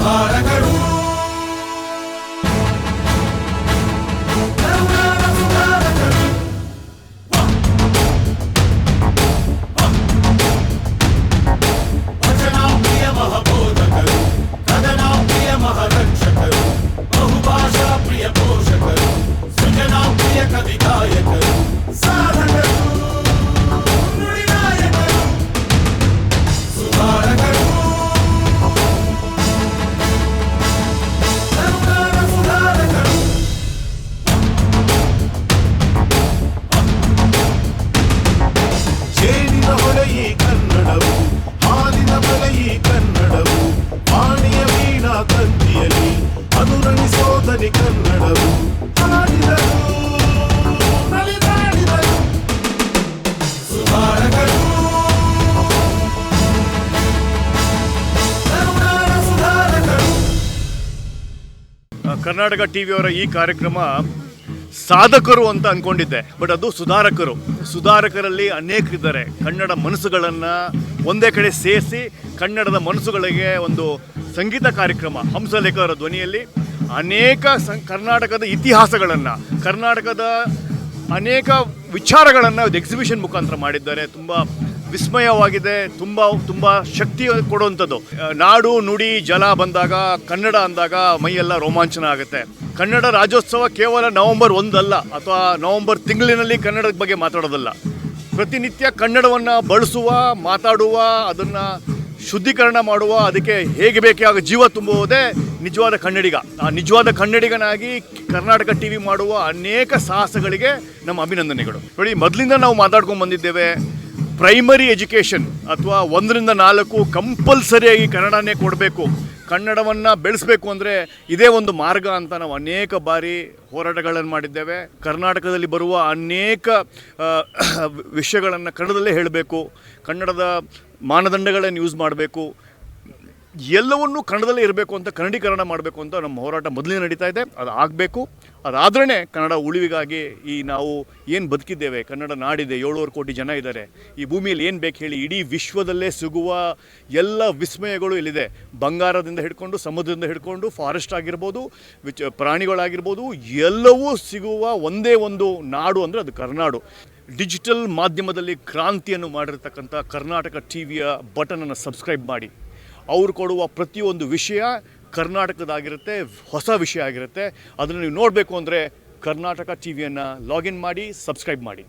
ಸುಧಾರಕರು ವಚನಾಪ್ರಿಯ ಮಹಬೋಧಕರು ಕದನಾಪ್ರಿಯ ಮಹರಕ್ಷಕರು ಬಹುಭಾಷಾ ಪ್ರಿಯ ಪೋಷಕರು ಸೃಜನಾಪ್ರಿಯ ಕವಿಗಾಯಕರು ಸಾಧಕರು ನುಡಿನಾಯಕರು ಸುಧಾರಕರು ಕರುನಾಡ ಸುಧಾರಕರು ಜೇನಿನ ಹೊಳೆಯಿ ಕನ್ನಡವು ಹಾಲಿನ ಬಲೆಯಿ ಕನ್ನಡವು ವಾಣಿಯ ವೀಣಾ ತಂತಿಯಲಿ ಅನುರಣಿಸೋದನಿ ಕನ್ನಡವು ಹಾಡಿದರು ನಲಿದಾಡಿದರು ಸುಧಾರಕರು ಕರುನಾಡ ಸುಧಾರಕರು ಕರ್ನಾಟಕ ಟಿವಿಯವರ ಈ ಕಾರ್ಯಕ್ರಮ ಸಾಧಕರು ಅಂತ ಅಂದ್ಕೊಂಡಿದ್ದೆ, ಬಟ್ ಅದು ಸುಧಾರಕರಲ್ಲಿ ಅನೇಕರಿದ್ದಾರೆ. ಕನ್ನಡ ಮನಸ್ಸುಗಳನ್ನು ಒಂದೇ ಕಡೆ ಸೇರಿಸಿ ಕನ್ನಡದ ಮನಸ್ಸುಗಳಿಗೆ ಒಂದು ಸಂಗೀತ ಕಾರ್ಯಕ್ರಮ ಹಂಸಲೇಖರ ಧ್ವನಿಯಲ್ಲಿ ಅನೇಕ ಕರ್ನಾಟಕದ ಇತಿಹಾಸಗಳನ್ನು, ಕರ್ನಾಟಕದ ಅನೇಕ ವಿಚಾರಗಳನ್ನು ಎಕ್ಸಿಬಿಷನ್ ಮುಖಾಂತರ ಮಾಡಿದ್ದಾರೆ. ತುಂಬ ವಿಸ್ಮಯವಾಗಿದೆ, ತುಂಬ ಶಕ್ತಿ ಕೊಡುವಂಥದ್ದು. ನಾಡು ನುಡಿ ಜಲ ಬಂದಾಗ, ಕನ್ನಡ ಅಂದಾಗ ಮೈಯೆಲ್ಲ ರೋಮಾಂಚನ ಆಗುತ್ತೆ. ಕನ್ನಡ ರಾಜ್ಯೋತ್ಸವ ಕೇವಲ ನವೆಂಬರ್ 1 ಅಲ್ಲ, ಅಥವಾ ನವೆಂಬರ್ ತಿಂಗಳಿನಲ್ಲಿ ಕನ್ನಡದ ಬಗ್ಗೆ ಮಾತಾಡೋದಲ್ಲ. ಪ್ರತಿನಿತ್ಯ ಕನ್ನಡವನ್ನು ಬಳಸುವ, ಮಾತಾಡುವ, ಅದನ್ನು ಶುದ್ಧೀಕರಣ ಮಾಡುವ, ಅದಕ್ಕೆ ಹೇಗೆ ಬೇಕೇ ಆಗ ಜೀವ ತುಂಬುವುದೇ ನಿಜವಾದ ಕನ್ನಡಿಗ. ಆ ನಿಜವಾದ ಕನ್ನಡಿಗನಾಗಿ ಕರ್ನಾಟಕ ಟಿವಿ ಮಾಡುವ ಅನೇಕ ಸಾಹಸಗಳಿಗೆ ನಮ್ಮ ಅಭಿನಂದನೆಗಳು. ನೋಡಿ, ಮೊದಲಿಂದ ನಾವು ಮಾತಾಡ್ಕೊಂಡು ಬಂದಿದ್ದೇವೆ, ಪ್ರೈಮರಿ ಎಜುಕೇಷನ್ ಅಥವಾ 1 ರಿಂದ 4 ಕಂಪಲ್ಸರಿಯಾಗಿ ಕನ್ನಡನೇ ಕೊಡಬೇಕು, ಕನ್ನಡವನ್ನು ಬೆಳೆಸಬೇಕು ಅಂದರೆ ಇದೇ ಒಂದು ಮಾರ್ಗ ಅಂತ ನಾವು ಅನೇಕ ಬಾರಿ ಹೋರಾಟಗಳನ್ನು ಮಾಡಿದ್ದೇವೆ. ಕರ್ನಾಟಕದಲ್ಲಿ ಬರುವ ಅನೇಕ ವಿಷಯಗಳನ್ನು ಕನ್ನಡದಲ್ಲೇ ಹೇಳಬೇಕು, ಕನ್ನಡದ ಮಾನದಂಡಗಳನ್ನು ಯೂಸ್ ಮಾಡಬೇಕು, ಎಲ್ಲವನ್ನೂ ಕನ್ನಡದಲ್ಲೇ ಇರಬೇಕು ಅಂತ, ಕನ್ನಡೀಕರಣ ಮಾಡಬೇಕು ಅಂತ ನಮ್ಮ ಹೋರಾಟ ಮೊದಲೇ ನಡೀತಾ ಇದೆ. ಅದು ಆಗಬೇಕು. ಅದಾದ್ರೇ ಕನ್ನಡ ಉಳಿವಿಗಾಗಿ ಈ ನಾವು ಏನು ಬದುಕಿದ್ದೇವೆ, ಕನ್ನಡ ನಾಡಿದೆ, 700 ಕೋಟಿ ಜನ ಇದ್ದಾರೆ, ಈ ಭೂಮಿಯಲ್ಲಿ ಏನು ಬೇಕು ಹೇಳಿ, ಇಡೀ ವಿಶ್ವದಲ್ಲೇ ಸಿಗುವ ಎಲ್ಲ ವಿಸ್ಮಯಗಳು ಇಲ್ಲಿದೆ. ಬಂಗಾರದಿಂದ ಹಿಡ್ಕೊಂಡು, ಸಮುದ್ರದಿಂದ ಹಿಡ್ಕೊಂಡು, ಫಾರೆಸ್ಟ್ ಆಗಿರ್ಬೋದು, ಪ್ರಾಣಿಗಳಾಗಿರ್ಬೋದು, ಎಲ್ಲವೂ ಸಿಗುವ ಒಂದೇ ಒಂದು ನಾಡು ಅಂದರೆ ಅದು ಕರ್ನಾಡು. ಡಿಜಿಟಲ್ ಮಾಧ್ಯಮದಲ್ಲಿ ಕ್ರಾಂತಿಯನ್ನು ಮಾಡಿರ್ತಕ್ಕಂಥ ಕರ್ನಾಟಕ ಟಿವಿಯ ಬಟನನ್ನು ಸಬ್ಸ್ಕ್ರೈಬ್ ಮಾಡಿ. ಅವರು ಕೊಡುವ ಪ್ರತಿಯೊಂದು ವಿಷಯ ಕರ್ನಾಟಕದಾಗಿರುತ್ತೆ, ಹೊಸ ವಿಷಯ ಆಗಿರುತ್ತೆ. ಅದನ್ನು ನೀವು ನೋಡಬೇಕು ಅಂದರೆ ಕರ್ನಾಟಕ ಟಿವಿಯನ್ನು ಲಾಗಿನ್ ಮಾಡಿ, ಸಬ್ಸ್ಕ್ರೈಬ್ ಮಾಡಿ.